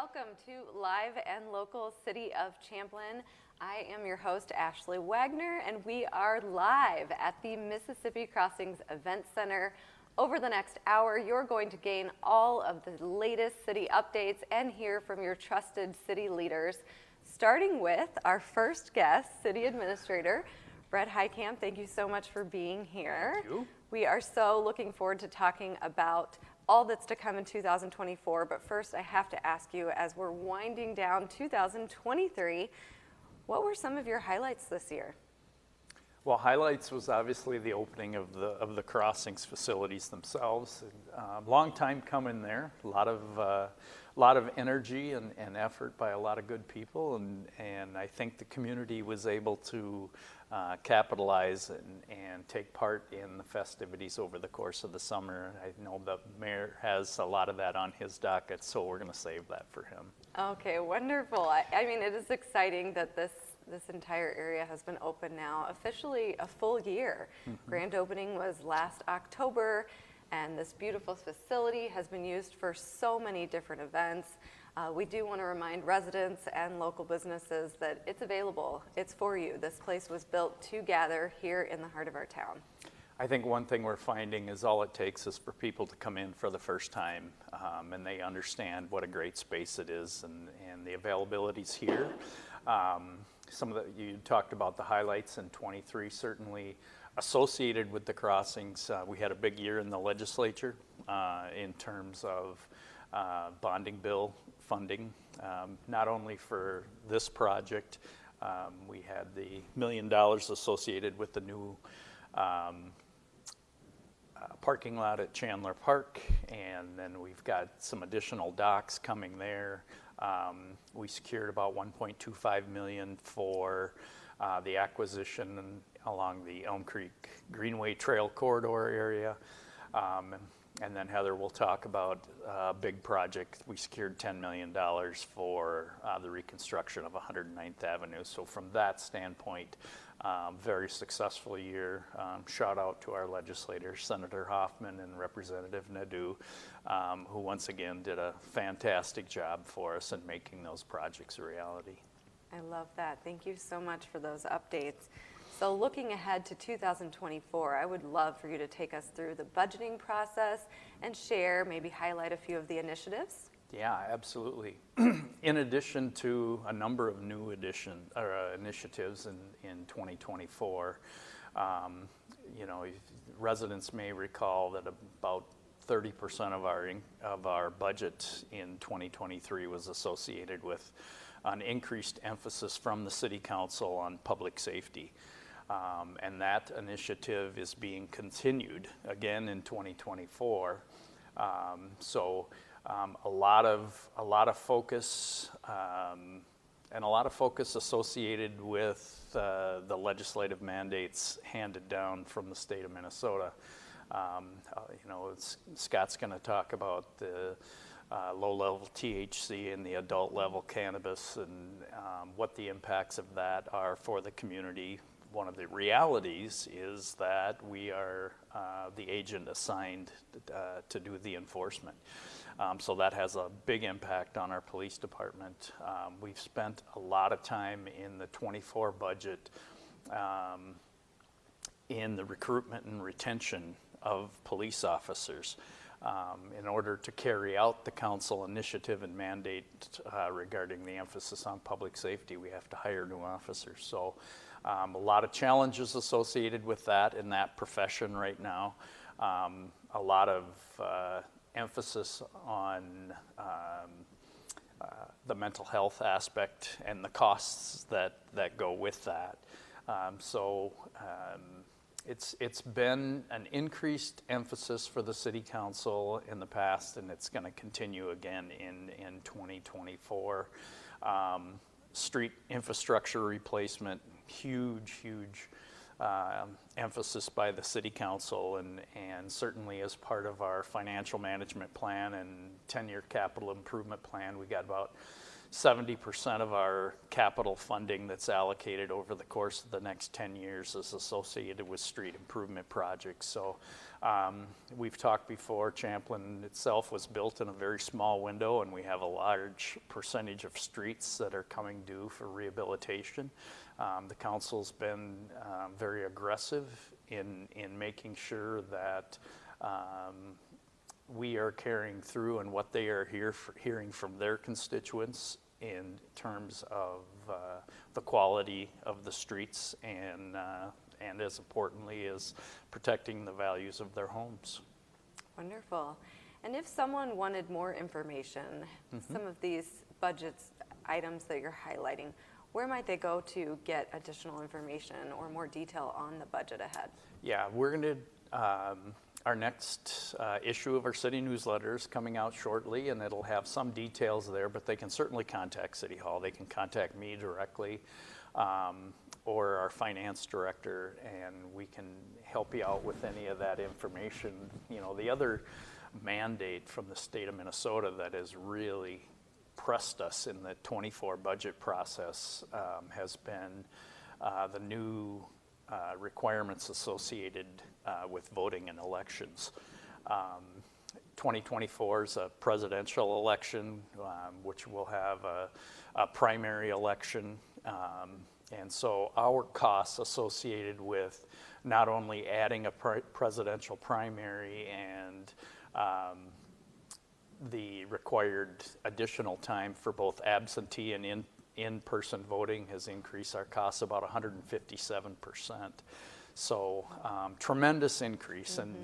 welcome to Live and Local City of Champlin. I am your host, Ashley Wagner, and we are live at the Mississippi Crossings Event Center. Over the next hour, you're going to gain all of the latest city updates and hear from your trusted city leaders, starting with our first guest, City Administrator Bret Heitkamp. Thank you so much for being here. Thank you. We are so looking forward to talking about all that's to come in 2024, but first I have to ask you, as we're winding down 2023, what were some of your highlights this year? Well, highlights was obviously the opening of the crossings facilities themselves. Long time coming there. A lot of energy and effort by a lot of good people, and I think the community was able to capitalize and take part in the festivities over the course of the summer. I know the mayor has a lot of that on his docket, so we're going to save that for him. Okay, wonderful. I mean, it is exciting that this entire area has been open now, officially a full year. Mm-hmm. Grand opening was last October, and this beautiful facility has been used for so many different events. We do want to remind residents and local businesses that it's available. It's for you. This place was built to gather here in the heart of our town. I think one thing we're finding is all it takes is for people to come in for the first time, and they understand what a great space it is, and the availability's here. You talked about the highlights in 23, certainly associated with the crossings. We had a big year in the legislature in terms of bonding bill funding, not only for this project. We had the $1 million associated with the new parking lot at Chandler Park, and then we've got some additional docks coming there. We secured about $1.25 million for the acquisition along the Elm Creek Greenway Trail corridor area. And then Heather will talk about a big project. We secured $10 million for the reconstruction of 109th Avenue. So from that standpoint, very successful year. Shout out to our legislators, Senator Hoffman and Representative Nadeau, who once again did a fantastic job for us in making those projects a reality. I love that. Thank you so much for those updates. So looking ahead to 2024, I would love for you to take us through the budgeting process and share, maybe highlight a few of the initiatives. Yeah, absolutely. In addition to a number of new initiatives in 2024, residents may recall that about 30% of our budget in 2023 was associated with an increased emphasis from the City Council on public safety. And that initiative is being continued again in 2024. A lot of focus and a lot of focus associated with the legislative mandates handed down from the state of Minnesota. Scott's going to talk about the low-level THC and the adult-level cannabis and what the impacts of that are for the community. One of the realities is that we are the agent assigned to do the enforcement. So that has a big impact on our police department. We've spent a lot of time in the 24 budget in the recruitment and retention of police officers. In order to carry out the council initiative and mandate regarding the emphasis on public safety, we have to hire new officers. So a lot of challenges associated with that in that profession right now. A lot of emphasis on the mental health aspect and the costs that go with that. It's been an increased emphasis for the City Council in the past, and it's going to continue again in 2024. Street infrastructure replacement, huge emphasis by the City Council, and certainly as part of our financial management plan and 10-year capital improvement plan, we got about 70% of our capital funding that's allocated over the course of the next 10 years is associated with street improvement projects. So we've talked before, Champlin itself was built in a very small window, and we have a large percentage of streets that are coming due for rehabilitation. The council's been very aggressive in making sure that we are carrying through and what they are hearing from their constituents in terms of the quality of the streets and as importantly as protecting the values of their homes. Wonderful. And if someone wanted more information, some of these budget items that you're highlighting, where might they go to get additional information or more detail on the budget ahead? Yeah, we're going to our next issue of our city newsletter is coming out shortly, and it'll have some details there, but they can certainly contact City Hall. They can contact me directly or our finance director, and we can help you out with any of that information. You know, the other mandate from the state of Minnesota that has really pressed us in the 24 budget process has been the new requirements associated with voting in elections. 2024 is a presidential election, which will have a primary election. And so our costs associated with not only adding a presidential primary and the required additional time for both absentee and in-person voting has increased our costs about 157%. So tremendous increase, and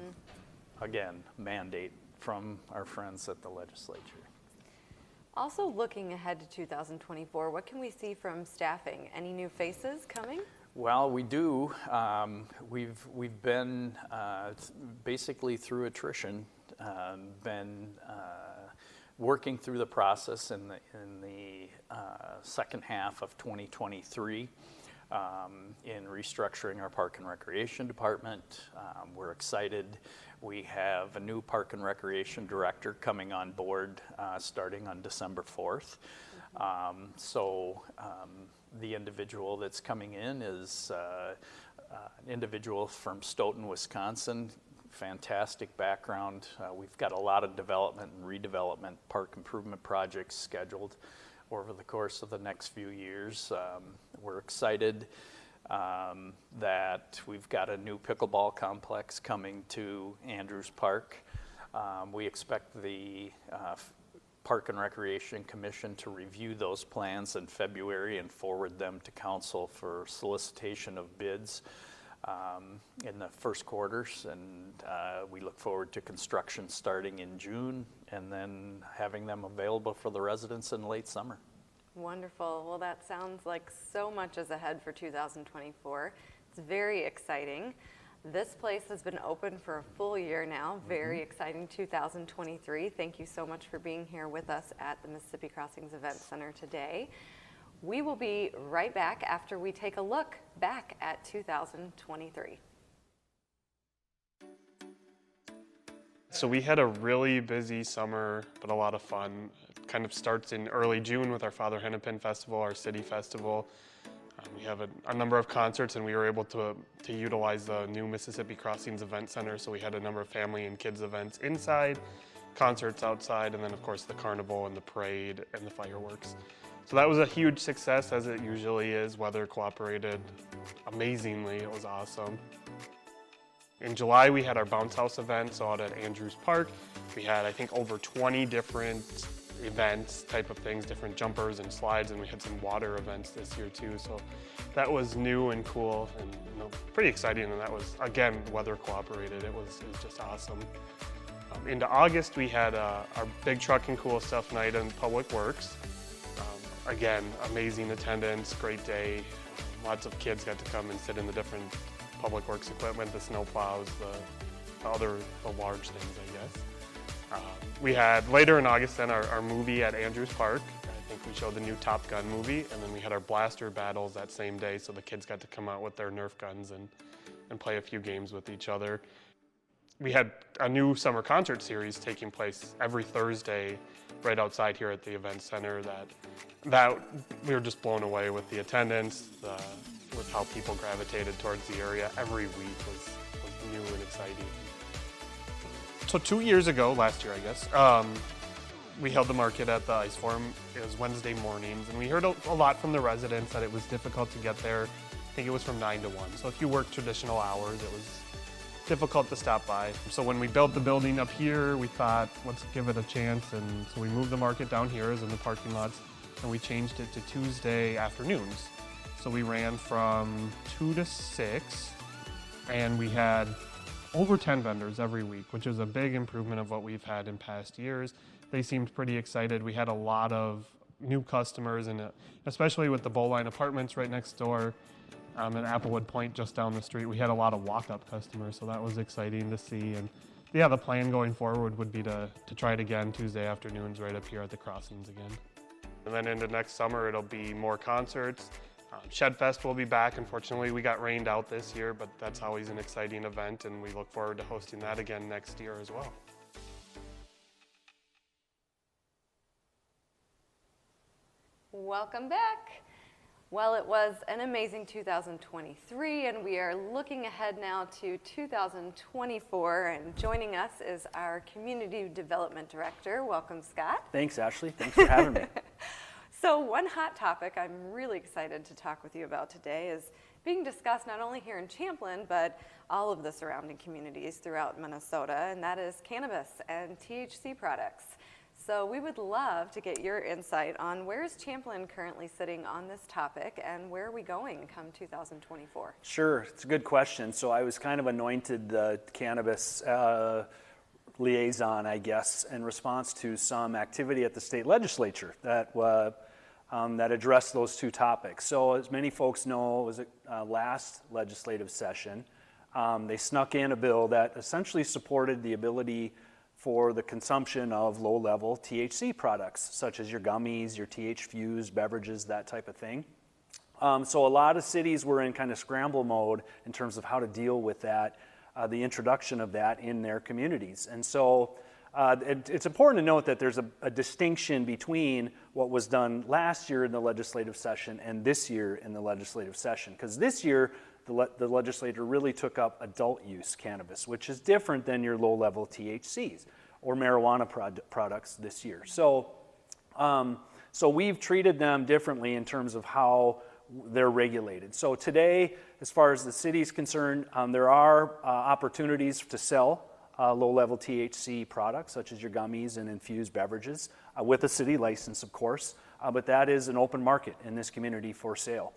again, mandate from our friends at the legislature. Also looking ahead to 2024, what can we see from staffing? Any new faces coming? Well, we do. We've been basically through attrition, been working through the process in the second half of 2023 in restructuring our Park and Recreation Department. We're excited. We have a new Park and Recreation Director coming on board starting on December 4th. The individual that's coming in is an individual from Stoughton, Wisconsin. Fantastic background. We've got a lot of development and redevelopment park improvement projects scheduled over the course of the next few years. We're excited that we've got a new pickleball complex coming to Andrews Park. We expect the Park and Recreation Commission to review those plans in February and forward them to council for solicitation of bids in the first quarters, and we look forward to construction starting in June and then having them available for the residents in late summer. Wonderful. Well, that sounds like so much is ahead for 2024. It's very exciting. This place has been open for a full year now. Very exciting 2023. Thank you so much for being here with us at the Mississippi Crossings Event Center today. We will be right back after we take a look back at 2023. So we had a really busy summer, but a lot of fun. It kind of starts in early June with our Father Hennepin Festival, our city festival. We have a number of concerts, and we were able to utilize the new Mississippi Crossings Event Center. So we had a number of family and kids events inside, concerts outside, and then of course the carnival and the parade and the fireworks. So that was a huge success, as it usually is. Weather cooperated amazingly. It was awesome. In July, we had our bounce house event, so out at Andrews Park. We had, I think, over 20 different events, type of things, different jumpers and slides, and we had some water events this year too. So that was new and cool and pretty exciting, and that was, again, weather cooperated. It was just awesome. Into August, we had our big truck and cool stuff night in Public Works. Again, amazing attendance, great day. Lots of kids got to come and sit in the different Public Works equipment, the snow plows, the large things, I guess. We had later in August then our movie at Andrews Park. I think we showed the new Top Gun movie, and then we had our blaster battles that same day, so the kids got to come out with their Nerf guns and play a few games with each other. we had a new summer concert series taking place every Thursday right outside here at the event center that we were just blown away with the attendance, with how people gravitated towards the area. Every week was new and exciting. So 2 years ago, last year I guess, we held the market at the Ice Forum. It was Wednesday mornings, and we heard a lot from the residents that it was difficult to get there. I think it was from 9 to 1. So if you work traditional hours, it was difficult to stop by. So when we built the building up here, we thought, let's give it a chance. And so we moved the market down here as in the parking lots, and we changed it to Tuesday afternoons. So we ran from 2 to 6, and we had over 10 vendors every week, which is a big improvement of what we've had in past years. They seemed pretty excited. We had a lot of new customers, and especially with the Bowline Apartments right next door, and Applewood Point just down the street, we had a lot of walk-up customers, so that was exciting to see. And yeah, the plan going forward would be to try it again Tuesday afternoons right up here at the crossings again. And then into next summer, it'll be more concerts. Shed Fest will be back. Unfortunately, we got rained out this year, but that's always an exciting event, and we look forward to hosting that again next year as well. Welcome back. Well, it was an amazing 2023, and we are looking ahead now to 2024, and joining us is our Community Development Director. Welcome, Scott. Thanks, Ashley. Thanks for having me. So one hot topic I'm really excited to talk with you about today is being discussed not only here in Champlin, but all of the surrounding communities throughout Minnesota, and that is cannabis and THC products. So we would love to get your insight on where is Champlin currently sitting on this topic, and where are we going come 2024? Sure, it's a good question. So I was kind of anointed the cannabis liaison, I guess, in response to some activity at the state legislature that addressed those two topics. So as many folks know, it was last legislative session. They snuck in a bill that essentially supported the ability for the consumption of low-level THC products, such as your gummies, your TH-fused beverages, that type of thing. So a lot of cities were in kind of scramble mode in terms of how to deal with that, the introduction of that in their communities. And so it's important to note that there's a distinction between what was done last year in the legislative session and this year in the legislative session. Because this year, the legislature really took up adult use cannabis, which is different than your low-level THCs or marijuana products this year. So we've treated them differently in terms of how they're regulated. So today, as far as the city is concerned, there are opportunities to sell low-level THC products, such as your gummies and infused beverages, with a city license, of course, but that is an open market in this community for sale.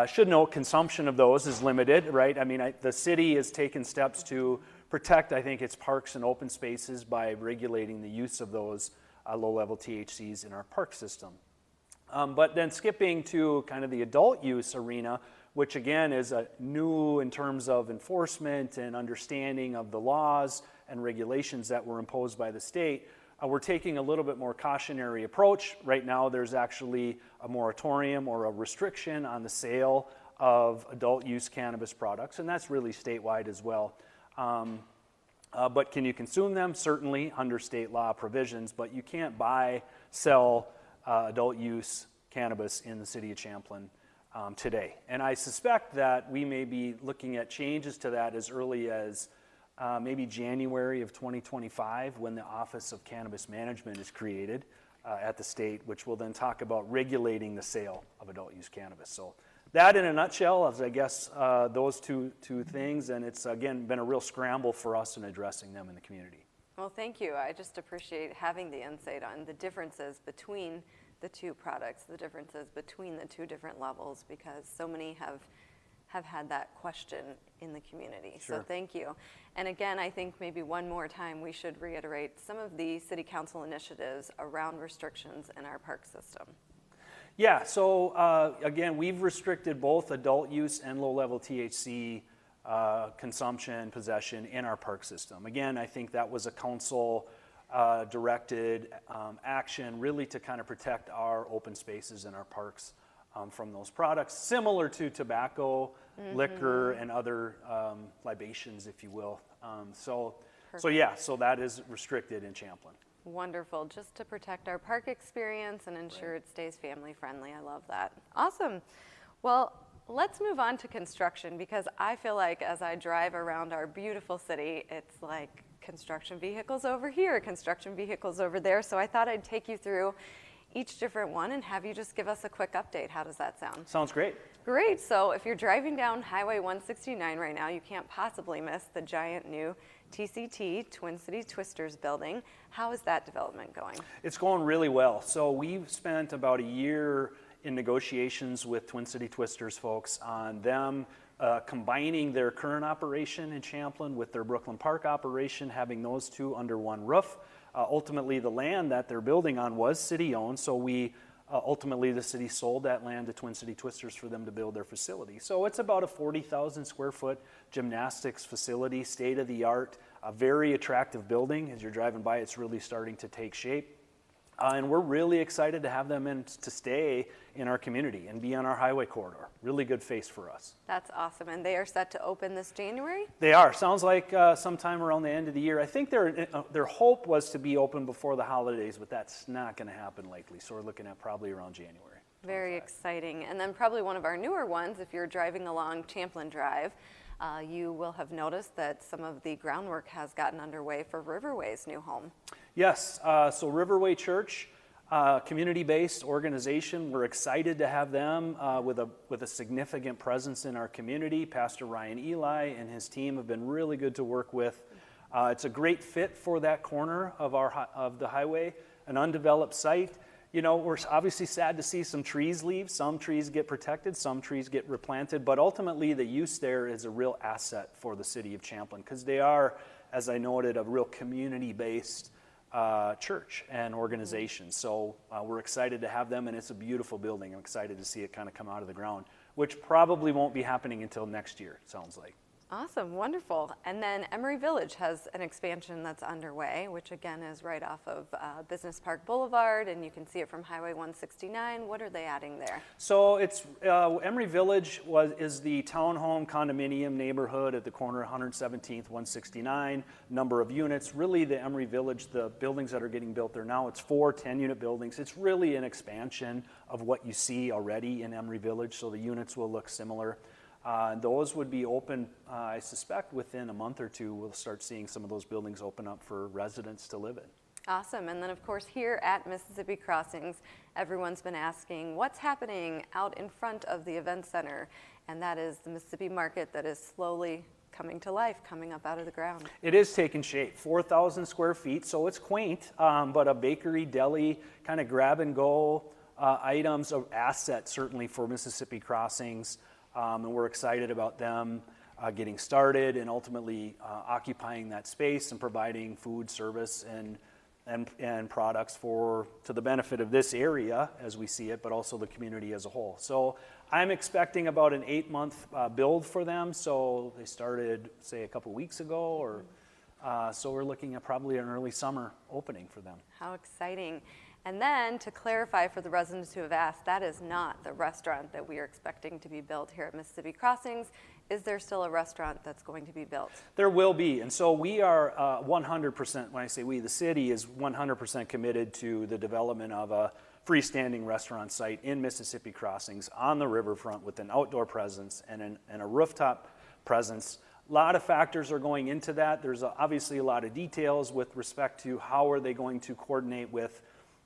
Should note, consumption of those is limited, right? I mean, the city has taken steps to protect, I think, its parks and open spaces by regulating the use of those low-level THCs in our park system. But then skipping to kind of the adult use arena, which again is new in terms of enforcement and understanding of the laws and regulations that were imposed by the state, we're taking a little bit more cautionary approach. Right now, there's actually a moratorium or a restriction on the sale of adult use cannabis products, and that's really statewide as well. But can you consume them? Certainly under state law provisions, but you can't sell adult use cannabis in the city of Champlin today. And I suspect that we may be looking at changes to that as early as maybe January of 2025, when the Office of Cannabis Management is created at the state, which will then talk about regulating the sale of adult use cannabis. So that in a nutshell is, I guess, those two things, and it's, again, been a real scramble for us in addressing them in the community. Well, thank you. I just appreciate having the insight on the differences between the two products, the differences between the two different levels, because so many have had that question in the community. Sure. So thank you. And again, I think maybe one more time we should reiterate some of the city council initiatives around restrictions in our park system. Yeah, so again, we've restricted both adult use and low-level THC consumption, possession in our park system. Again, I think that was a council directed action really to kind of protect our open spaces in our parks from those products, similar to tobacco, liquor, and other libations, if you will. So So yeah, so that is restricted in Champlin. Wonderful, just to protect our park experience and ensure it stays family friendly. I love that. Awesome. Well, let's move on to construction, because I feel like as I drive around our beautiful city, it's like construction vehicles over here, construction vehicles over there. So I thought I'd take you through each different one and have you just give us a quick update. How does that sound? Sounds great. Great. So if you're driving down Highway 169 right now, you can't possibly miss the giant new TCT, Twin City Twisters building. How is that development going? It's going really well. So we've spent about a year in negotiations with Twin City Twisters folks on them combining their current operation in Champlin with their Brooklyn Park operation, having those two under one roof. Ultimately, the land that they're building on was city-owned, so ultimately the city sold that land to Twin City Twisters for them to build their facility. So it's about a 40,000 square foot gymnastics facility, state-of-the-art, a very attractive building. As you're driving by, it's really starting to take shape. And we're really excited to have them in to stay in our community and be on our highway corridor. Really good face for us. That's awesome. And they are set to open this January? They are. Sounds like sometime around the end of the year. I think their hope was to be open before the holidays, but that's not going to happen likely. So we're looking at probably around January. Very exciting. And then probably one of our newer ones, if you're driving along Champlin Drive, you will have noticed that some of the groundwork has gotten underway for Riverway's new home. Yes, so Riverway Church, community-based organization. We're excited to have them with a significant presence in our community. Pastor Ryan Eli and his team have been really good to work with. It's a great fit for that corner of the highway, an undeveloped site. You know, we're obviously sad to see some trees leave. Some trees get protected, some trees get replanted, but ultimately the use there is a real asset for the city of Champlin because they are, as I noted, a real community-based church and organization. So we're excited to have them, and it's a beautiful building. I'm excited to see it kind of come out of the ground, which probably won't be happening until next year, it sounds like. Awesome, wonderful. And then Emery Village has an expansion that's underway, which again is right off of Business Park Boulevard, and you can see it from Highway 169. What are they adding there? So it's Emery Village is the townhome condominium neighborhood at the corner of 117th, 169. Number of units, really the Emery Village, the buildings that are getting built there now, it's 4 10-unit buildings. It's really an expansion of what you see already in Emery Village, so the units will look similar. Those would be open, I suspect, within a month or two. We'll start seeing some of those buildings open up for residents to live in. Awesome. And then, of course, here at Mississippi Crossings, everyone's been asking what's happening out in front of the event center, and that is the Mississippi Market that is slowly coming to life, coming up out of the ground. It is taking shape, 4,000 square feet, so it's quaint, but a bakery, deli, kind of grab-and-go items, of assets certainly for Mississippi Crossings. And we're excited about them getting started and ultimately occupying that space and providing food, service, and products to the benefit of this area as we see it, but also the community as a whole. So I'm expecting about an 8-month build for them. So they started, say, a couple weeks ago, so we're looking at probably an early summer opening for them. How exciting. And then, to clarify for the residents who have asked, that is not the restaurant that we are expecting to be built here at Mississippi Crossings. Is there still a restaurant that's going to be built? There will be, and so we are 100%, when I say we, the city is 100% committed to the development of a freestanding restaurant site in Mississippi Crossings on the riverfront with an outdoor presence and a rooftop presence. A lot of factors are going into that. There's obviously a lot of details with respect to how are they going to coordinate with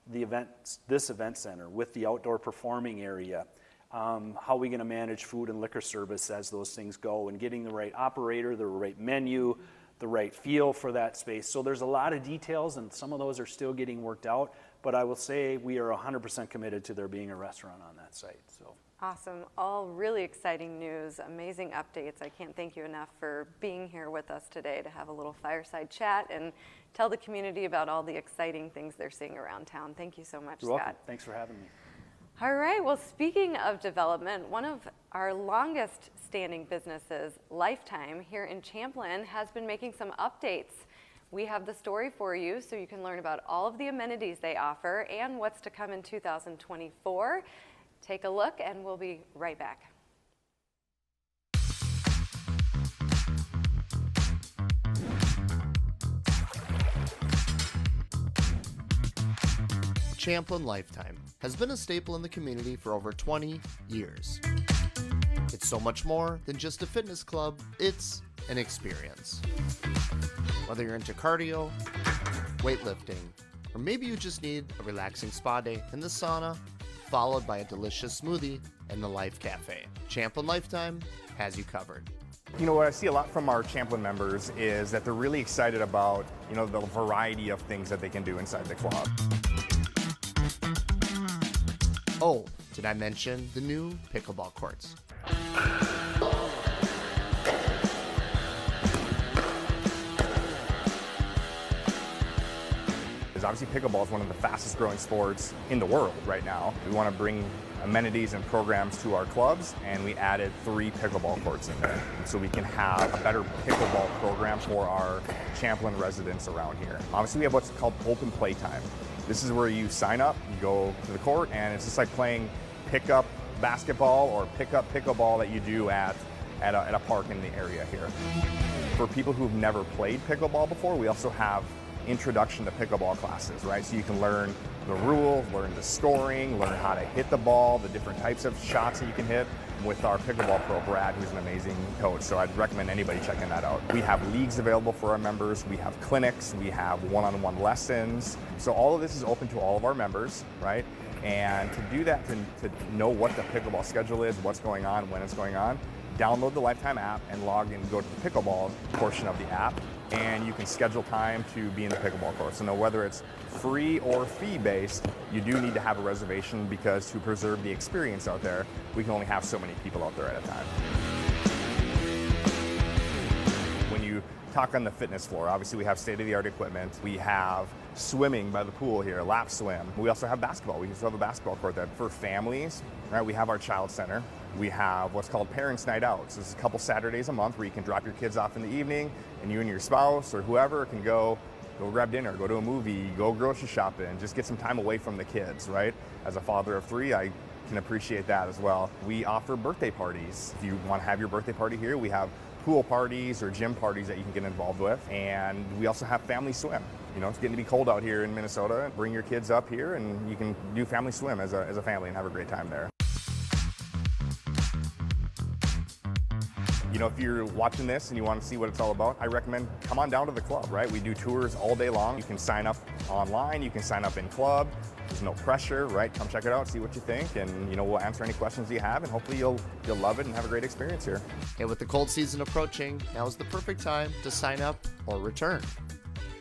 this event center, with the outdoor performing area, how are we going to manage food and liquor service as those things go, and getting the right operator, the right menu, the right feel for that space. So there's a lot of details, and some of those are still getting worked out, but I will say we are 100% committed to there being a restaurant on that site. So. Awesome. All really exciting news, amazing updates. I can't thank you enough for being here with us today to have a little fireside chat and tell the community about all the exciting things they're seeing around town. Thank you so much, You're Scott. welcome. Thanks for having me. All right. Well, speaking of development, one of our longest standing businesses, Lifetime, here in Champlin, has been making some updates. We have the story for you so you can learn about all of the amenities they offer and what's to come in 2024. Take a look, and we'll be right back. Champlin Lifetime has been a staple in the community for over 20 years. It's so much more than just a fitness club, it's an experience. Whether you're into cardio, weightlifting, or maybe you just need a relaxing spa day in the sauna, followed by a delicious smoothie in the Life Cafe, Champlin Lifetime has you covered. You know, what I see a lot from our Champlin members is that they're really excited about, you know, the variety of things that they can do inside the club. Oh, did I mention the new pickleball courts? Obviously, pickleball is one of the fastest growing sports in the world right now. We want to bring amenities and programs to our clubs, and we added 3 pickleball courts in there so we can have a better pickleball program for our Champlin residents around here. Obviously, we have what's called open play time. This is where you sign up, you go to the court, and it's just like playing pickup basketball or pickup pickleball that you do at a park in the area here. For people who've never played pickleball before, we also have introduction to pickleball classes, right? So you can learn the rules, learn the scoring, learn how to hit the ball, the different types of shots that you can hit with our pickleball pro, Brad, who's an amazing coach. So I'd recommend anybody checking that out. We have leagues available for our members. We have clinics. We have one-on-one lessons. So all of this is open to all of our members, right? And to do that, to know what the pickleball schedule is, what's going on, when it's going on, download the Lifetime app and log in, go to the pickleball portion of the app, and you can schedule time to be in the pickleball court. So now whether it's free or fee-based, you do need to have a reservation because to preserve the experience out there, we can only have so many people out there at a time. When you talk on the fitness floor, obviously we have state-of-the-art equipment. We have swimming by the pool here, lap swim. We also have basketball. We also have a basketball court there for families, right? We have our child center. We have what's called Parents Night Out. So it's a couple Saturdays a month where you can drop your kids off in the evening and you and your spouse or whoever can go grab dinner, go to a movie, go grocery shopping, just get some time away from the kids, right? As a father of 3, I can appreciate that as well. We offer birthday parties. If you want to have your birthday party here, we have pool parties or gym parties that you can get involved with. And we also have family swim. You know, it's getting to be cold out here in Minnesota. Bring your kids up here and you can do family swim as a family and have a great time there. You know, if you're watching this and you want to see what it's all about, I recommend come on down to the club, right? We do tours all day long. You can sign up online, you can sign up in club. There's no pressure, right? Come check it out, see what you think, and you know, we'll answer any questions you have, and hopefully you'll love it and have a great experience here. And with the cold season approaching, now is the perfect time to sign up or return.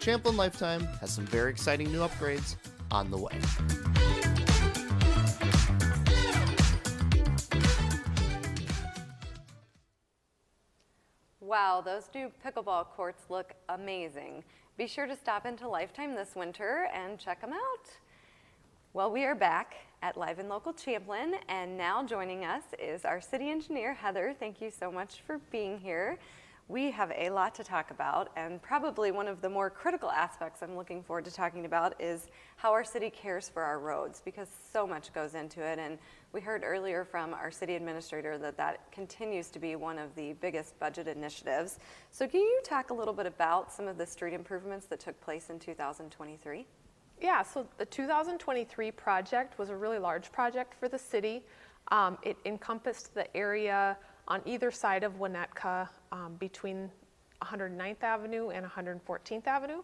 Champlin Lifetime has some very exciting new upgrades on the way. Wow, those new pickleball courts look amazing. Be sure to stop into Lifetime this winter and check them out. Well, we are back at Live and Local Champlin, and now joining us is our city engineer, Heather. Thank you so much for being here. We have a lot to talk about, and probably one of the more critical aspects I'm looking forward to talking about is how our city cares for our roads, because so much goes into it. And we heard earlier from our city administrator that continues to be one of the biggest budget initiatives. So can you talk a little bit about some of the street improvements that took place in 2023? Yeah, so the 2023 project was a really large project for the city. It encompassed the area on either side of Winnetka between 109th Avenue and 114th Avenue.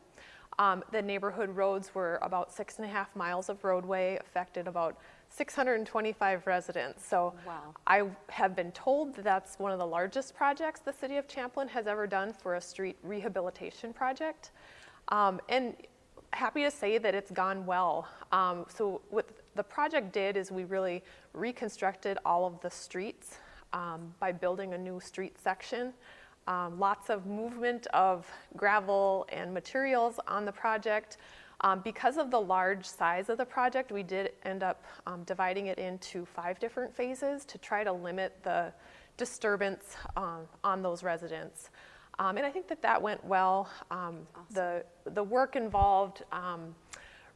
The neighborhood roads were about 6.5 miles of roadway, affected about 625 residents. So wow. I have been told that that's one of the largest projects the city of Champlin has ever done for a street rehabilitation project. And happy to say that it's gone well. So what the project did is we really reconstructed all of the streets by building a new street section. Lots of movement of gravel and materials on the project. Because of the large size of the project, we did end up dividing it into 5 different phases to try to limit the disturbance on those residents. And I think that went well. Awesome. The work involved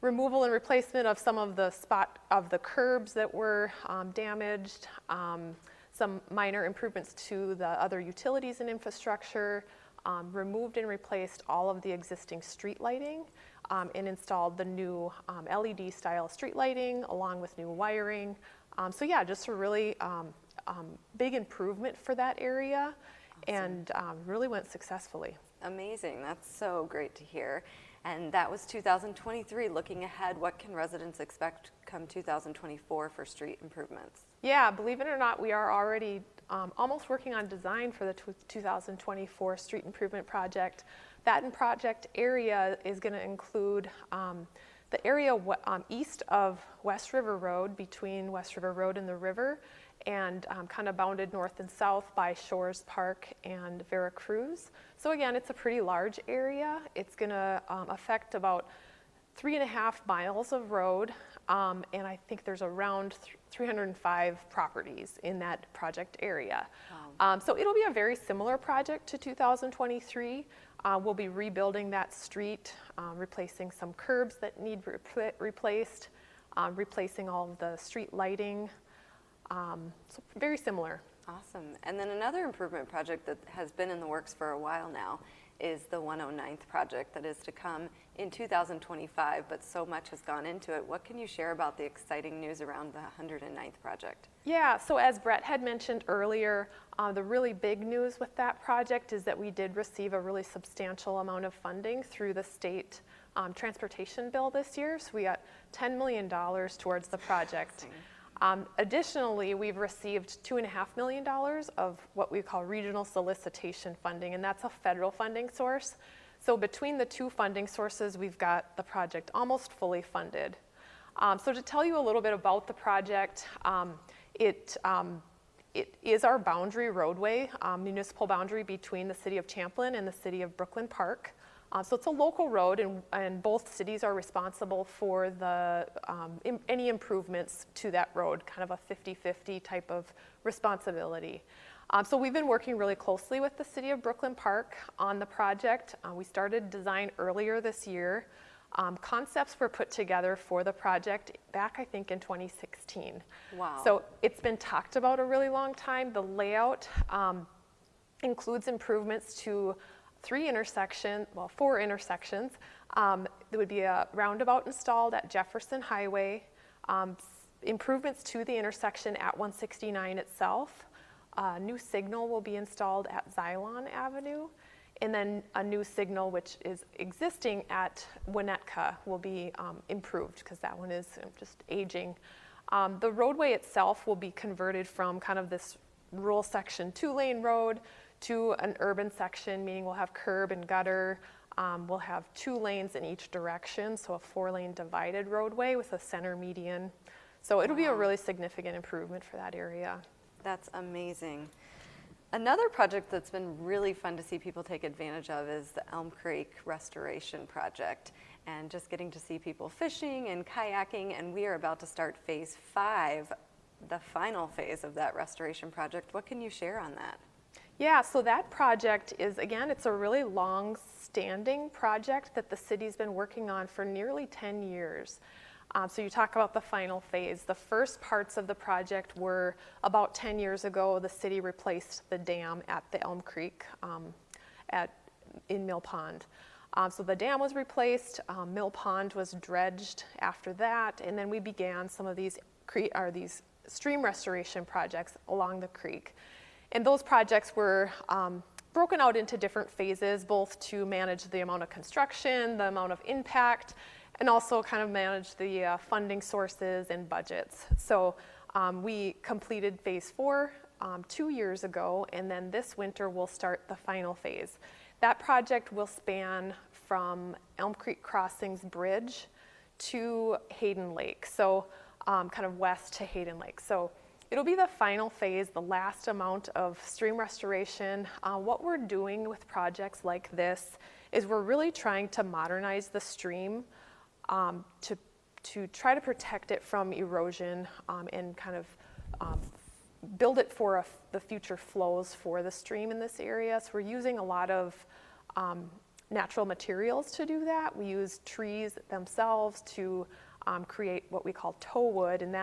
removal and replacement of some of the curbs that were damaged, some minor improvements to the other utilities and infrastructure, removed and replaced all of the existing street lighting, and installed the new LED style street lighting along with new wiring. So yeah, just a really big improvement for that area. Awesome. And really went successfully. Amazing, that's so great to hear. And that was 2023. Looking ahead, what can residents expect come 2024 for street improvements? Yeah, believe it or not, we are already almost working on design for the 2024 street improvement project. That project area is going to include the area east of West River Road, between West River Road and the river, and kind of bounded north and south by Shores Park and Veracruz. So again, it's a pretty large area. It's going to affect about 3.5 miles of road, and I think there's around 305 properties in that project area. Wow. So it'll be a very similar project to 2023. We'll be rebuilding that street, replacing some curbs that need replaced, replacing all of the street lighting. So very similar. Awesome. And then another improvement project that has been in the works for a while now is the 109th project that is to come in 2025, but so much has gone into it. What can you share about the exciting news around the 109th project? Yeah, so as Bret had mentioned earlier, the really big news with that project is that we did receive a really substantial amount of funding through the state transportation bill this year. So we got $10 million towards the project. Additionally, we've received $2.5 million of what we call regional solicitation funding, and that's a federal funding source. So between the two funding sources, we've got the project almost fully funded. So to tell you a little bit about the project, it is our boundary roadway, municipal boundary between the city of Champlin and the city of Brooklyn Park. So it's a local road, and both cities are responsible for any improvements to that road, kind of a 50-50 type of responsibility. So we've been working really closely with the city of Brooklyn Park on the project. We started design earlier this year. Concepts were put together for the project back, I think, in 2016. Wow. So it's been talked about a really long time. The layout includes improvements to 4 intersections. There would be a roundabout installed at Jefferson Highway, improvements to the intersection at 169 itself. A new signal will be installed at Xylon Avenue, and then a new signal which is existing at Winnetka will be improved because that one is just aging. The roadway itself will be converted from kind of this rural section 2-lane road to an urban section, meaning we'll have curb and gutter. We'll have 2 lanes in each direction, so a 4-lane divided roadway with a center median. So it'll be a really significant improvement for that area. That's amazing. Another project that's been really fun to see people take advantage of is the Elm Creek Restoration Project, and just getting to see people fishing and kayaking, and we are about to start phase 5, the final phase of that restoration project. What can you share on that? Yeah, so that project is, again, it's a really long-standing project that the city's been working on for nearly 10 years. So you talk about the final phase. The first parts of the project were about 10 years ago, the city replaced the dam at the Elm Creek in Mill Pond. So the dam was replaced, Mill Pond was dredged after that, and then we began some of these stream restoration projects along the creek. And those projects were broken out into different phases, both to manage the amount of construction, the amount of impact, and also kind of manage the funding sources and budgets. So we completed phase 4 2 years ago, and then this winter we'll start the final phase. That project will span from Elm Creek Crossings Bridge to Hayden Lake, so kind of west to Hayden Lake. So it'll be the final phase, the last amount of stream restoration. What we're doing with projects like this is we're really trying to modernize the stream to try to protect it from erosion and kind of build it for the future flows for the stream in this area. So we're using a lot of natural materials to do that. We use trees themselves to create what we call tow wood, and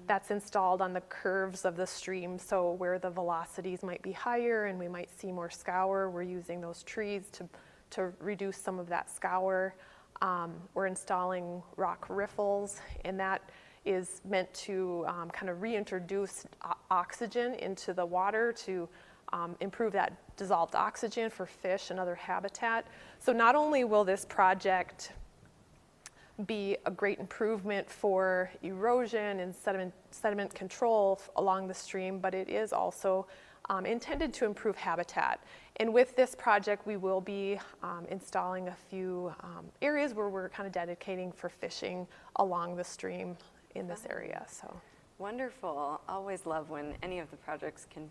that's installed on the curves of the stream. So where the velocities might be higher and we might see more scour, we're using those trees to reduce some of that scour. We're installing rock riffles, and that is meant to kind of reintroduce oxygen into the water to improve that dissolved oxygen for fish and other habitat. So not only will this project be a great improvement for erosion and sediment control along the stream, but it is also intended to improve habitat. And with this project, we will be installing a few areas where we're kind of dedicating for fishing along the stream in this area. So Wonderful. Always love when any of the projects can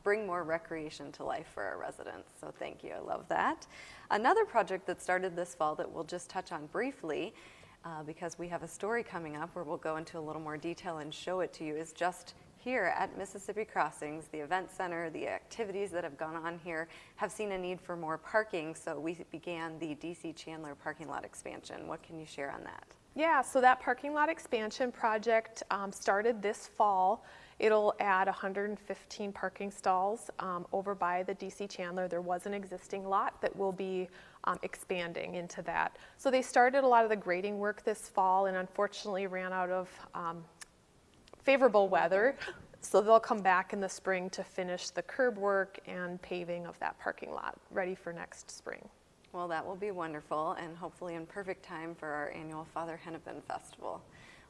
bring more recreation to life for our residents. So thank you. I love that. Another project that started this fall that we'll just touch on briefly, because we have a story coming up where we'll go into a little more detail and show it to you, is just here at Mississippi Crossings. The event center, the activities that have gone on here have seen a need for more parking, so we began the DC Chandler parking lot expansion. What can you share on that? yeah, so that parking lot expansion project started this fall. It'll add 115 parking stalls over by the DC Chandler. There was an existing lot that will be expanding into that. So they started a lot of the grading work this fall and unfortunately ran out of favorable weather. So they'll come back in the spring to finish the curb work and paving of that parking lot, ready for next spring. Well, that will be wonderful and hopefully in perfect time for our annual Father Hennepin Festival.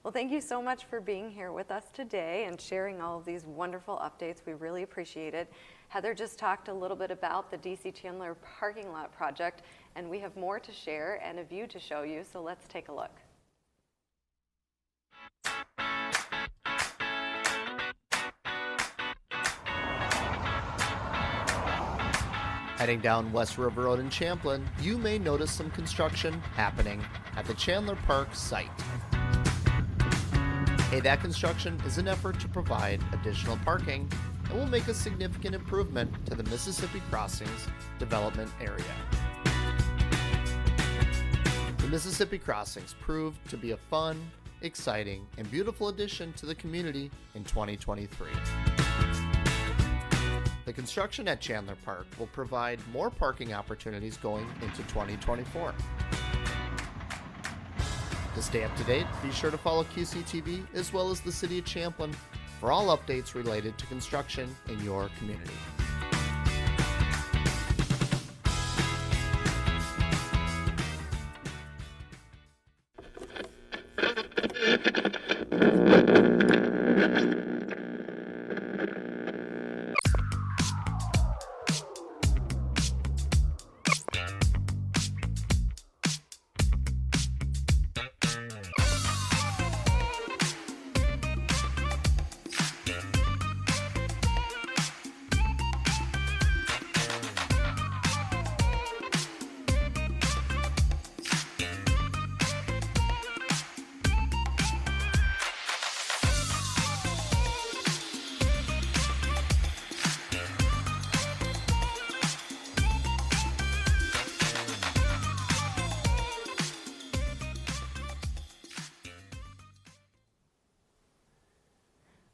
Well, thank you so much for being here with us today and sharing all of these wonderful updates. We really appreciate it. Heather just talked a little bit about the DC Chandler parking lot project, and we have more to share and a view to show you, so let's take a look. Heading down West River Road in Champlin, you may notice some construction happening at the Chandler Park site. Hey, that construction is an effort to provide additional parking and will make a significant improvement to the Mississippi Crossings development area. The Mississippi Crossings proved to be a fun, exciting, and beautiful addition to the community in 2023. The construction at Chandler Park will provide more parking opportunities going into 2024. To stay up to date, be sure to follow QCTV as well as the City of Champlin for all updates related to construction in your community.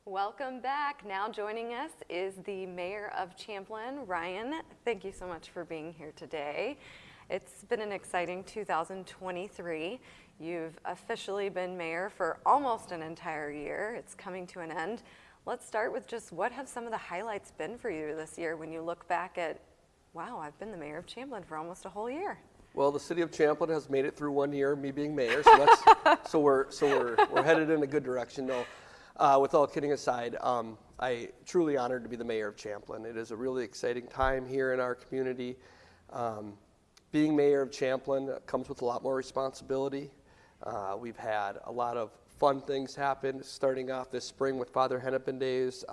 Welcome back. Now joining us is the Mayor of Champlin, Ryan. Thank you so much for being here today. It's been an exciting 2023. You've officially been mayor for almost an entire year. It's coming to an end. Let's start with just what have some of the highlights been for you this year when you look back at, wow, I've been the mayor of Champlin for almost a whole year. Well, the city of Champlin has made it through 1 year, me being mayor, so that's we're headed in a good direction. No. With all kidding aside, I truly honored to be the mayor of Champlin. It is a really exciting time here in our community. Being mayor of Champlin comes with a lot more responsibility. We've had a lot of fun things happen, starting off this spring with Father Hennepin Days.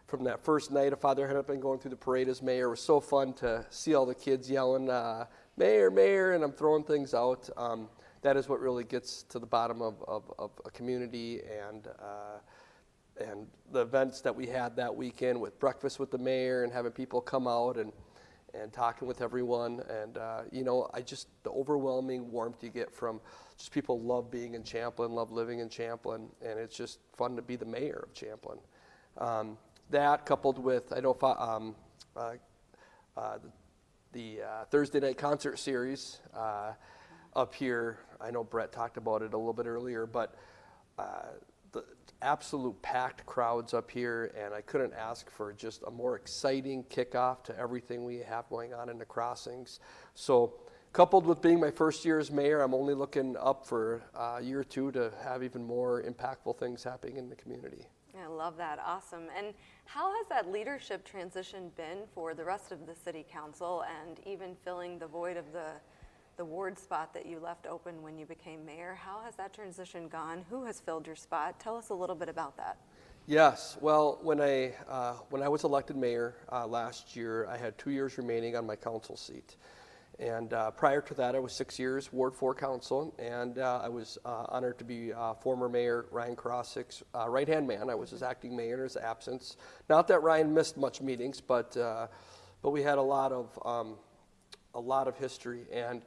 From that first night of Father Hennepin going through the parade as mayor, it was so fun to see all the kids yelling, "Mayor, Mayor," and I'm throwing things out. That is what really gets to the bottom of a community, and the events that we had that weekend with breakfast with the mayor and having people come out and talking with everyone, and the overwhelming warmth you get from just people love being in Champlin, love living in Champlin, and it's just fun to be the mayor of Champlin. That coupled with the Thursday night concert series. up here. I know Bret talked about it a little bit earlier, but the absolute packed crowds up here, and I couldn't ask for just a more exciting kickoff to everything we have going on in the crossings. So coupled with being my first year as mayor, I'm only looking up for a year or two to have even more impactful things happening in the community. I love that. Awesome. And how has that leadership transition been for the rest of the city council, and even filling the void of the ward spot that you left open when you became mayor? How has that transition gone? Who has filled your spot? Tell us a little bit about that. Yes. Well, when I was elected mayor last year, I had 2 years remaining on my council seat. And prior to that, I was 6 years Ward 4 council, and I was honored to be former Mayor Ryan Krosick's right-hand man. I was his acting mayor in his absence. Not that Ryan missed much meetings, but we had a lot of history. And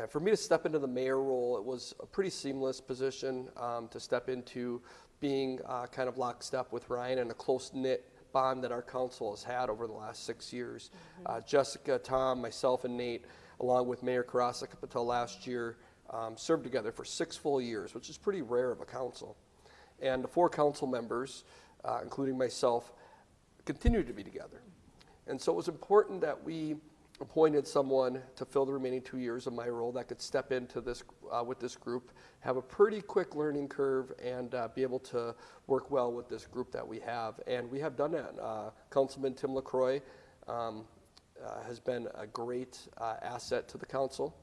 for me to step into the mayor role, it was a pretty seamless position to step into, being kind of lockstep with Ryan and a close-knit bond that our council has had over the last 6 years. Jessica, Tom, myself, and Nate, along with Mayor Krosick up until last year, served together for 6 full years, which is pretty rare of a council. And the 4 council members, including myself, continued to be together. And so it was important that we appointed someone to fill the remaining 2 years of my role that could step into this with this group, have a pretty quick learning curve, and be able to work well with this group that we have. And we have done that. Councilman Tim LaCroix has been a great asset to the council.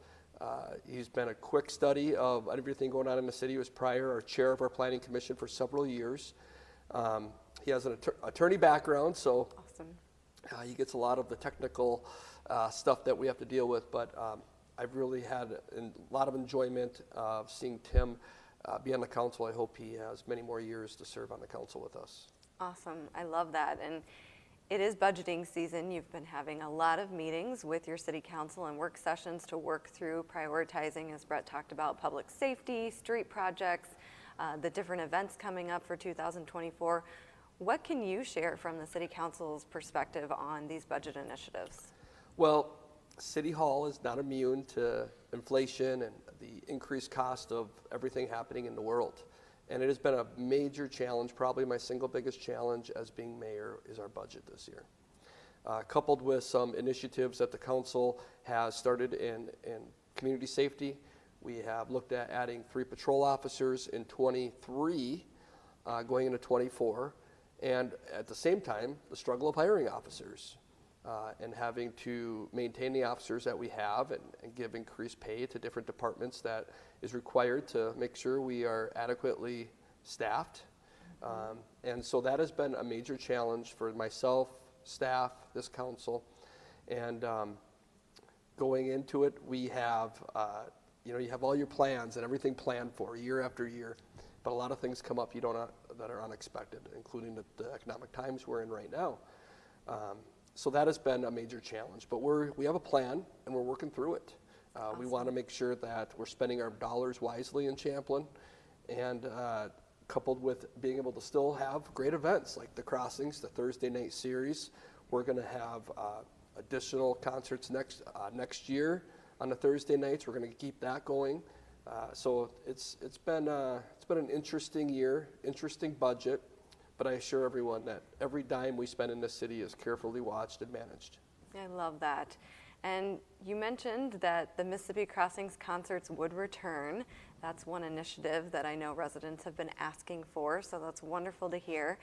He's been a quick study of everything going on in the city. He was prior our chair of our planning commission for several years. He has an attorney background, so awesome. He gets a lot of the technical stuff that we have to deal with, but I've really had a lot of enjoyment of seeing Tim be on the council. I hope he has many more years to serve on the council with us. Awesome. I love that. And it is budgeting season. You've been having a lot of meetings with your city council and work sessions to work through prioritizing, as Bret talked about, public safety, street projects, the different events coming up for 2024. What can you share from the city council's perspective on these budget initiatives? Well, City Hall is not immune to inflation and the increased cost of everything happening in the world. And it has been a major challenge. Probably my single biggest challenge as being mayor is our budget this year. Coupled with some initiatives that the council has started in community safety, we have looked at adding 3 patrol officers in 23, going into 24, and at the same time, the struggle of hiring officers and having to maintain the officers that we have and give increased pay to different departments that is required to make sure we are adequately staffed. And so that has been a major challenge for myself, staff, this council. And going into it, we have, you have all your plans and everything planned for year after year, but a lot of things come up that are unexpected, including the economic times we're in right now. So that has been a major challenge, but we have a plan and we're working through it. Awesome. We want to make sure that we're spending our dollars wisely in Champlin, and coupled with being able to still have great events like the Crossings, the Thursday night series. We're going to have additional concerts next year on the Thursday nights. We're going to keep that going. So it's been an interesting year, interesting budget. But I assure everyone that every dime we spend in this city is carefully watched and managed. I love that. And you mentioned that the Mississippi Crossings concerts would return. That's one initiative that I know residents have been asking for, so that's wonderful to hear.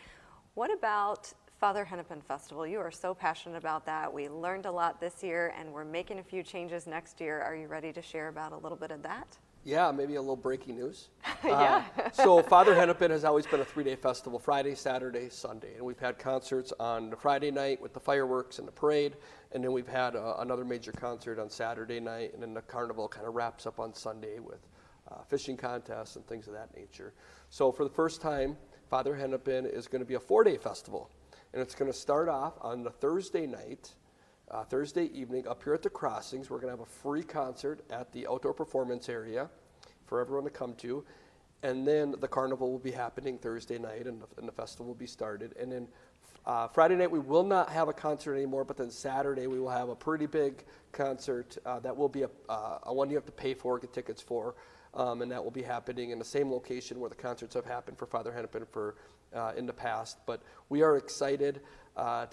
What about Father Heitkamp Festival? You are so passionate about that. We learned a lot this year, and we're making a few changes next year. Are you ready to share about a little bit of that? Yeah, maybe a little breaking news. Yeah. So Father Heitkamp has always been a 3-day festival, Friday, Saturday, Sunday. And we've had concerts on the Friday night with the fireworks and the parade. And then we've had another major concert on Saturday night. And then the carnival kind of wraps up on Sunday with fishing contests and things of that nature. So for the first time, Father Heitkamp is going to be a 4-day festival. And it's going to start off on the Thursday night, Thursday evening up here at the Crossings. We're going to have a free concert at the outdoor performance area for everyone to come to. And then the carnival will be happening Thursday night, and the festival will be started. And then Friday night we will not have a concert anymore, but then Saturday we will have a pretty big concert that will be a one you have to pay for, get tickets for, and that will be happening in the same location where the concerts have happened for Father Hennepin in the past. But we are excited to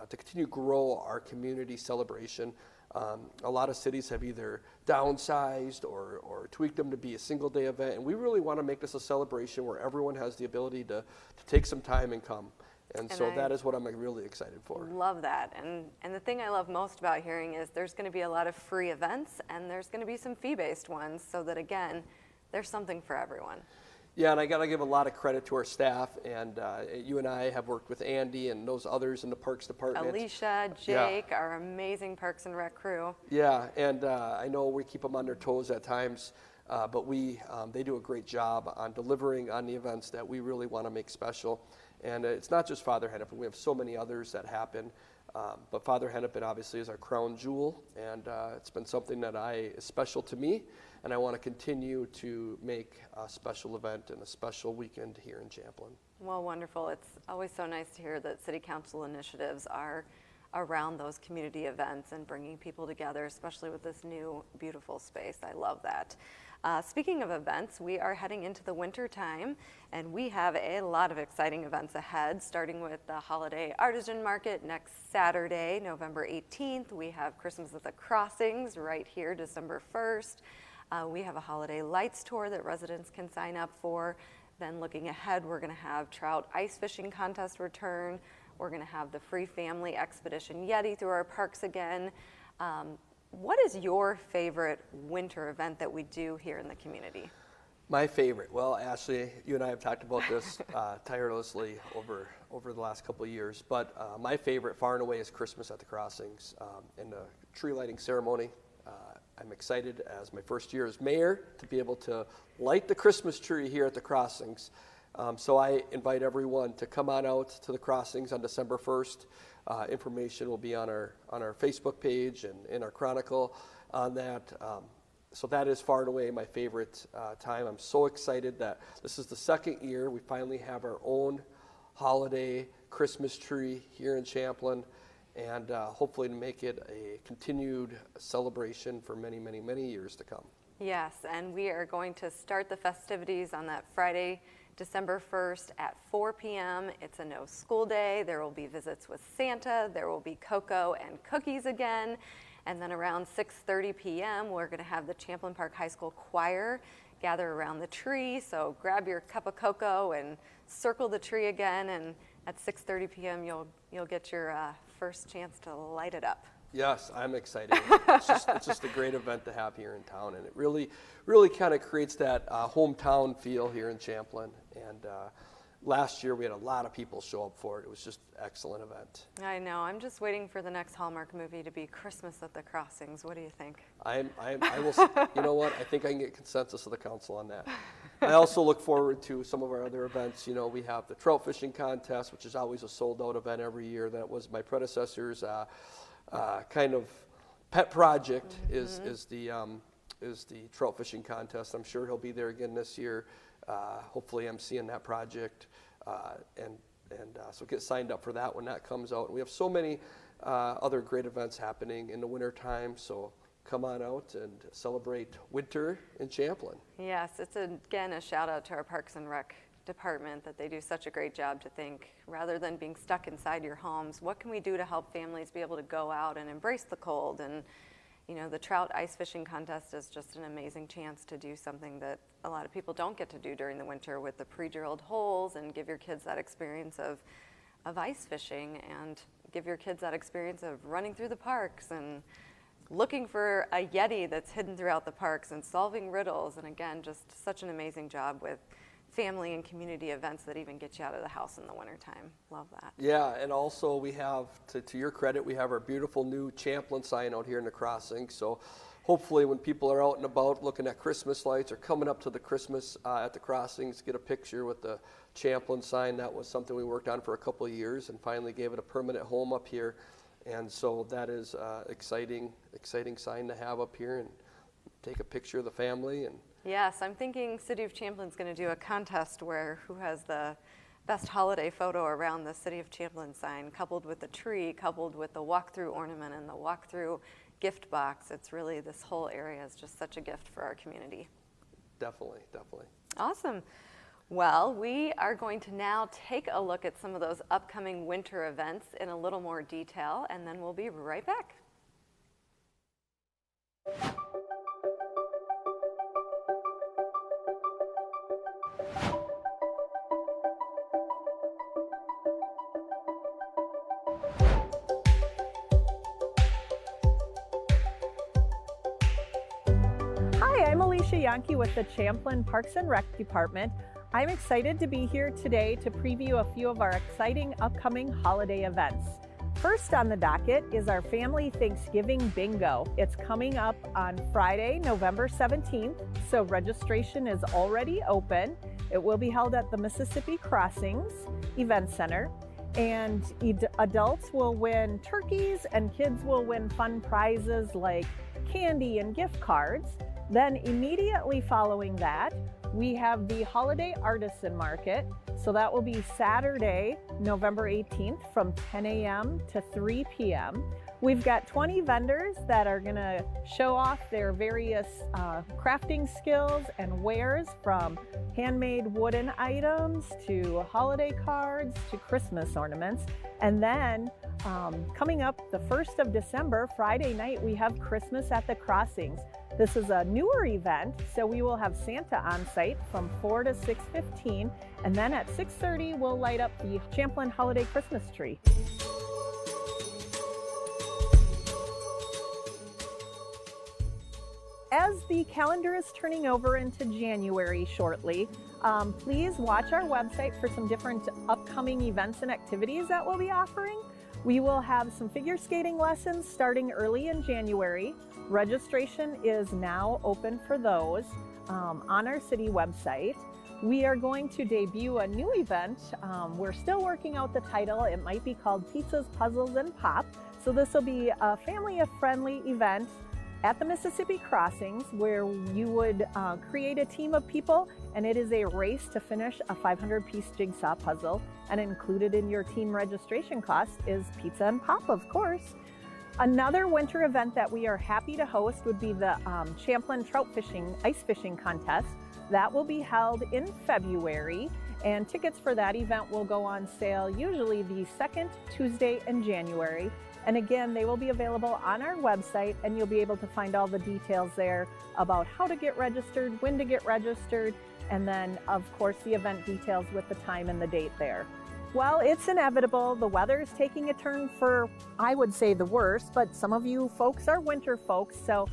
continue to grow our community celebration. A lot of cities have either downsized or tweaked them to be a single day event, and we really want to make this a celebration where everyone has the ability to take some time and come. And so that is what I'm really excited for. Love that. And the thing I love most about hearing is there's going to be a lot of free events and there's going to be some fee-based ones, so that again, there's something for everyone. Yeah, and I got to give a lot of credit to our staff, and you and I have worked with Andy and those others in the Parks Department. Alicia, Jake, our amazing Parks and Rec crew. Yeah, and I know we keep them on their toes at times, but they do a great job on delivering on the events that we really want to make special. And it's not just Father Hennepin. We have so many others that happen. But Father Hennepin obviously is our crown jewel, and it's been something that is special to me, and I want to continue to make a special event and a special weekend here in Champlin. Well, wonderful. It's always so nice to hear that City Council initiatives are around those community events and bringing people together, especially with this new, beautiful space. I love that. Speaking of events, we are heading into the winter time, and we have a lot of exciting events ahead, starting with the Holiday Artisan Market next Saturday, November 18th. We have Christmas at the Crossings right here, December 1st. We have a holiday lights tour that residents can sign up for. Then looking ahead, we're going to have trout ice fishing contest return. We're going to have the free family expedition Yeti through our parks again. What is your favorite winter event that we do here in the community? My favorite, well, Ashley, you and I have talked about this tirelessly over the last couple of years, but my favorite far and away is Christmas at the Crossings and the tree lighting ceremony. I'm excited as my first year as mayor to be able to light the Christmas tree here at the Crossings. So I invite everyone to come on out to the Crossings on December 1st. Information will be on our Facebook page and in our Chronicle on that. So that is far and away my favorite time. I'm so excited that this is the second year we finally have our own holiday Christmas tree here in Champlin, and hopefully to make it a continued celebration for many, many, many years to come. Yes, and we are going to start the festivities on that Friday, December 1st at 4 p.m. It's a no school day. There will be visits with Santa. There will be cocoa and cookies again. And then around 6:30 p.m., we're going to have the Champlin Park High School Choir gather around the tree. So grab your cup of cocoa and circle the tree again. And at 6:30 p.m., you'll get your first chance to light it up. Yes, I'm excited. It's just a great event to have here in town, and it really kind of creates that hometown feel here in Champlin. And last year we had a lot of people show up for it. It was just an excellent event. I know. I'm just waiting for the next Hallmark movie to be Christmas at the Crossings. What do you think? I will. You know what? I think I can get consensus of the council on that. I also look forward to some of our other events. You know, we have the trout fishing contest, which is always a sold-out event every year. That was my predecessor's kind of pet project. Is the trout fishing contest. I'm sure he'll be there again this year. Hopefully I'm seeing that project, so get signed up for that when that comes out. And we have so many other great events happening in the winter time, so come on out and celebrate winter in Champlin. Yes, it's again a shout out to our Parks and Rec department that they do such a great job to think, rather than being stuck inside your homes, what can we do to help families be able to go out and embrace the cold? And you know, the trout ice fishing contest is just an amazing chance to do something that a lot of people don't get to do during the winter, with the pre-drilled holes, and give your kids that experience of ice fishing, and give your kids that experience of running through the parks and looking for a Yeti that's hidden throughout the parks and solving riddles. And again, just such an amazing job with family and community events that even get you out of the house in the wintertime. Love that. Yeah, and also we have, to your credit, we have our beautiful new Champlin sign out here in the Crossing. So hopefully when people are out and about looking at Christmas lights or coming up to the Christmas at the Crossings, get a picture with the Champlin sign. That was something we worked on for a couple of years and finally gave it a permanent home up here. And so that is exciting sign to have up here, and take a picture of the family. And yes, I'm thinking City of Champlin's going to do a contest where who has the best holiday photo around the City of Champlin sign, coupled with the tree, coupled with the walk-through ornament and the walk-through gift box. It's really, this whole area is just such a gift for our community. Definitely, definitely. Awesome. Well, we are going to now take a look at some of those upcoming winter events in a little more detail, and then we'll be right back. Yankee with the Champlin Parks and Rec Department. I'm excited to be here today to preview a few of our exciting upcoming holiday events. First on the docket is our Family Thanksgiving Bingo. It's coming up on Friday, November 17th, so registration is already open. It will be held at the Mississippi Crossings Event Center, and adults will win turkeys and kids will win fun prizes like candy and gift cards. Then immediately following that, we have the Holiday Artisan Market. So that will be Saturday, November 18th from 10 a.m. to 3 p.m. We've got 20 vendors that are gonna show off their various crafting skills and wares, from handmade wooden items to holiday cards to Christmas ornaments. And then coming up the 1st of December, Friday night, we have Christmas at the Crossings. This is a newer event, so we will have Santa on site from 4 to 6:15, and then at 6:30 we'll light up the Champlin Holiday Christmas tree. As the calendar is turning over into January shortly, please watch our website for some different upcoming events and activities that we'll be offering. We will have some figure skating lessons starting early in January. Registration is now open for those on our city website. We are going to debut a new event. We're still working out the title. It might be called Pizzas, Puzzles, and Pop. So this will be a family-friendly event at the Mississippi Crossings, where you would create a team of people, and it is a race to finish a 500-piece jigsaw puzzle. And included in your team registration cost is pizza and pop, of course. Another winter event that we are happy to host would be the Champlin Trout Fishing Ice Fishing Contest. That will be held in February, and tickets for that event will go on sale usually the second Tuesday in January. And again, they will be available on our website, and you'll be able to find all the details there about how to get registered, when to get registered, and then of course the event details with the time and the date there. Well, it's inevitable. The weather is taking a turn for, I would say, the worst, but some of you folks are winter folks, so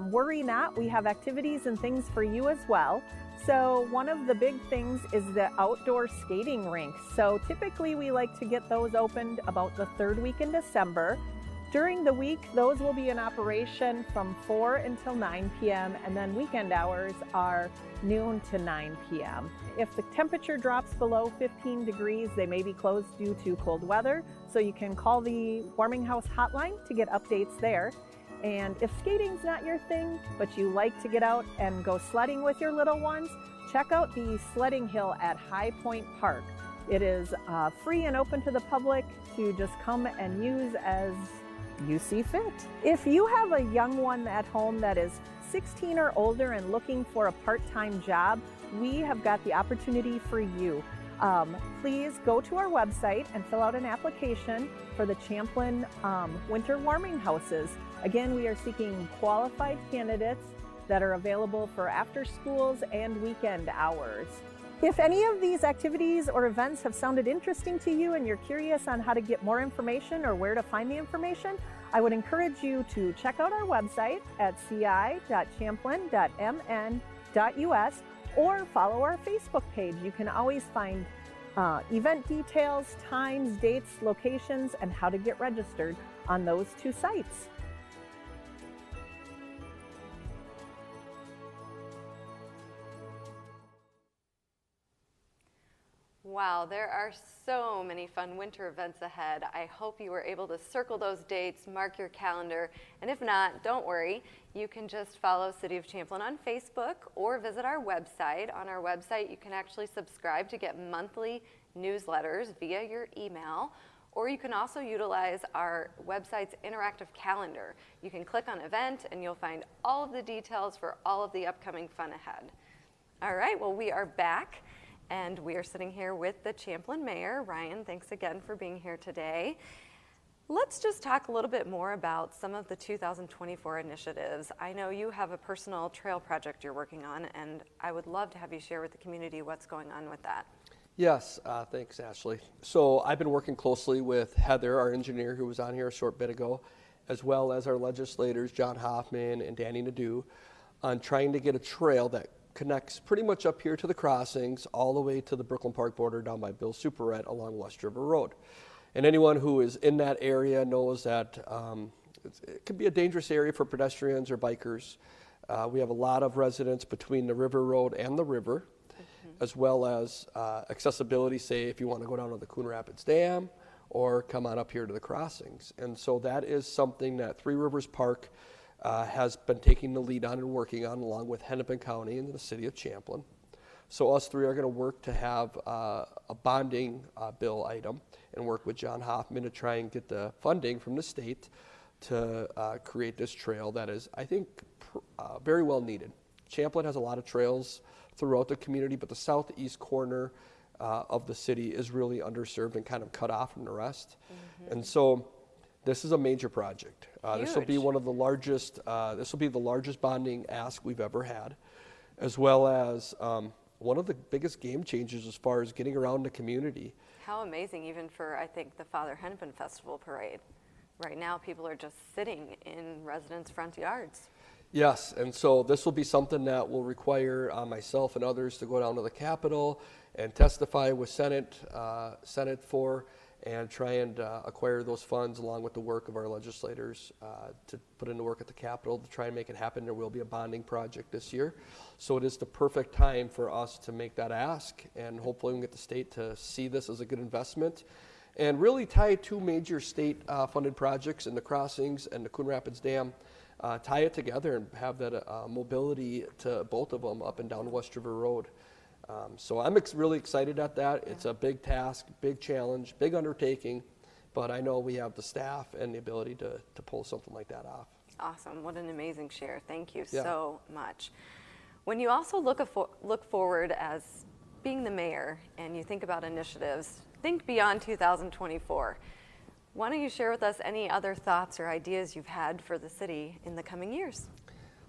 worry not. We have activities and things for you as well. So one of the big things is the outdoor skating rinks. So typically we like to get those opened about the 3rd week in December. During the week, those will be in operation from 4 until 9 p.m. and then weekend hours are noon to 9 p.m. If the temperature drops below 15 degrees, they may be closed due to cold weather. So you can call the Warming House hotline to get updates there. And if skating's not your thing, but you like to get out and go sledding with your little ones, check out the sledding hill at High Point Park. It is free and open to the public to just come and use as you see fit. If you have a young one at home that is 16 or older and looking for a part-time job, we have got the opportunity for you. Please go to our website and fill out an application for the Champlin winter warming houses. Again, we are seeking qualified candidates that are available for after schools and weekend hours. If any of these activities or events have sounded interesting to you and you're curious on how to get more information or where to find the information, I would encourage you to check out our website at ci.champlin.mn.us or follow our Facebook page. You can always find event details, times, dates, locations, and how to get registered on those 2 sites. Wow, there are so many fun winter events ahead. I hope you were able to circle those dates, mark your calendar, and if not, don't worry. You can just follow City of Champlin on Facebook or visit our website. On our website, you can actually subscribe to get monthly newsletters via your email, or you can also utilize our website's interactive calendar. You can click on event and you'll find all of the details for all of the upcoming fun ahead. All right, well, we are back and we are sitting here with the Champlin Mayor. Ryan, thanks again for being here today. Let's just talk a little bit more about some of the 2024 initiatives. I know you have a personal trail project you're working on, and I would love to have you share with the community what's going on with that. Yes, thanks, Ashley. So I've been working closely with Heather, our engineer, who was on here a short bit ago, as well as our legislators, John Hoffman and Danny Nadeau, on trying to get a trail that connects pretty much up here to the crossings, all the way to the Brooklyn Park border down by Bill Superette along West River Road. And anyone who is in that area knows that it can be a dangerous area for pedestrians or bikers. We have a lot of residents between the River Road and the river, as well as accessibility, say if you want to go down to the Coon Rapids Dam or come on up here to the crossings. And so that is something that Three Rivers Park has been taking the lead on and working on, along with Hennepin County and the city of Champlin. So us three are going to work to have a bonding bill item and work with John Hoffman to try and get the funding from the state to create this trail that is, I think, very well needed. Champlin has a lot of trails throughout the community, but the southeast corner of the city is really underserved and kind of cut off from the rest. And so this is a major project. This will be one of the largest, this will be the largest bonding ask we've ever had, as well as one of the biggest game changers as far as getting around the community. How amazing, even for, I think, the Father Hennepin Festival Parade. Right now, people are just sitting in residents' front yards. Yes, and so this will be something that will require myself and others to go down to the Capitol and testify with Senate for, and try and acquire those funds along with the work of our legislators to put into work at the Capitol to try and make it happen. There will be a bonding project this year. So it is the perfect time for us to make that ask, and hopefully we can get the state to see this as a good investment and really tie two major state funded projects in the crossings and the Coon Rapids Dam, tie it together and have that mobility to both of them up and down West River Road. So I'm really excited at that. It's a big task, big challenge, big undertaking, but I know we have the staff and the ability to pull something like that off. Awesome. What an amazing share. Thank you so much. When you also look forward as being the mayor and you think about initiatives, think beyond 2024. Why don't you share with us any other thoughts or ideas you've had for the city in the coming years?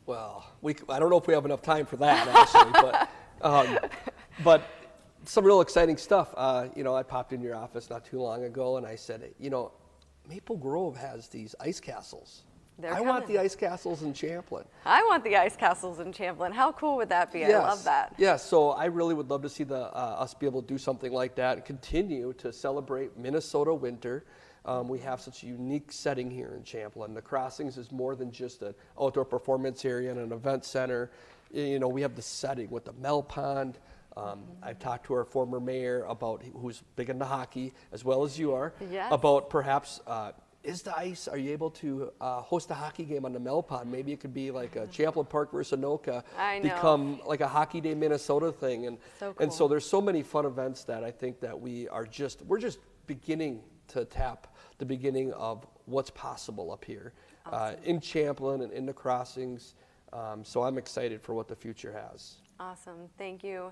Well, I don't know if we have enough time for that, actually, but some real exciting stuff. You know, I popped in your office not too long ago and I said, you know, Maple Grove has these ice castles. I want the ice castles in Champlin. I want the ice castles in Champlin. How cool would that be? Yes. I love that. Yes, so I really would love to see us be able to do something like that and continue to celebrate Minnesota winter. We have such a unique setting here in Champlin. The Crossings is more than just an outdoor performance area and an event center. You know, we have the setting with the Mel Pond. I've talked to our former mayor about, who's big into hockey, as well as you are, about perhaps, are you able to host a hockey game on the Mel Pond? Maybe it could be like a Champlin Park versus Anoka, become like a Hockey Day Minnesota thing. And, and so there's so many fun events that I think that we're just beginning to tap the beginning of what's possible up here in Champlin and in the Crossings. So I'm excited for what the future has. Awesome. Thank you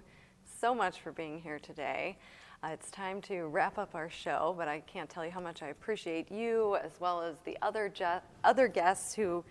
so much for being here today. It's time to wrap up our show, but I can't tell you how much I appreciate you as well as the other guests who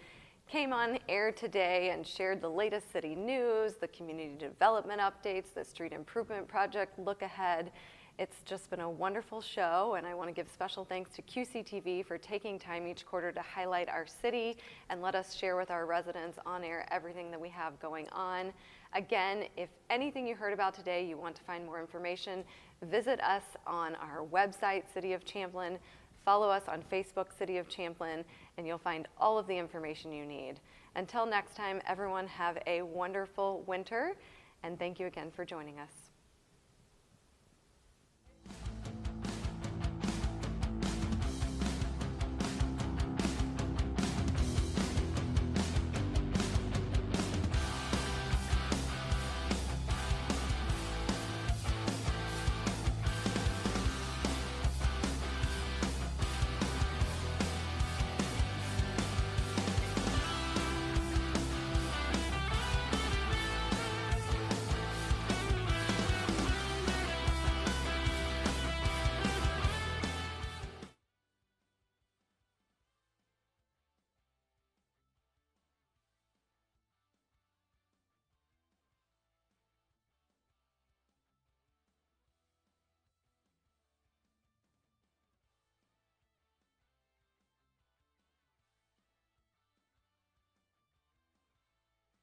came on air today and shared the latest city news, the community development updates, the street improvement project look ahead. It's just been a wonderful show, and I want to give special thanks to QCTV for taking time each quarter to highlight our city and let us share with our residents on air everything that we have going on. Again, if anything you heard about today, you want to find more information, visit us on our website, City of Champlin, follow us on Facebook, City of Champlin, and you'll find all of the information you need. Until next time, everyone have a wonderful winter, and thank you again for joining us.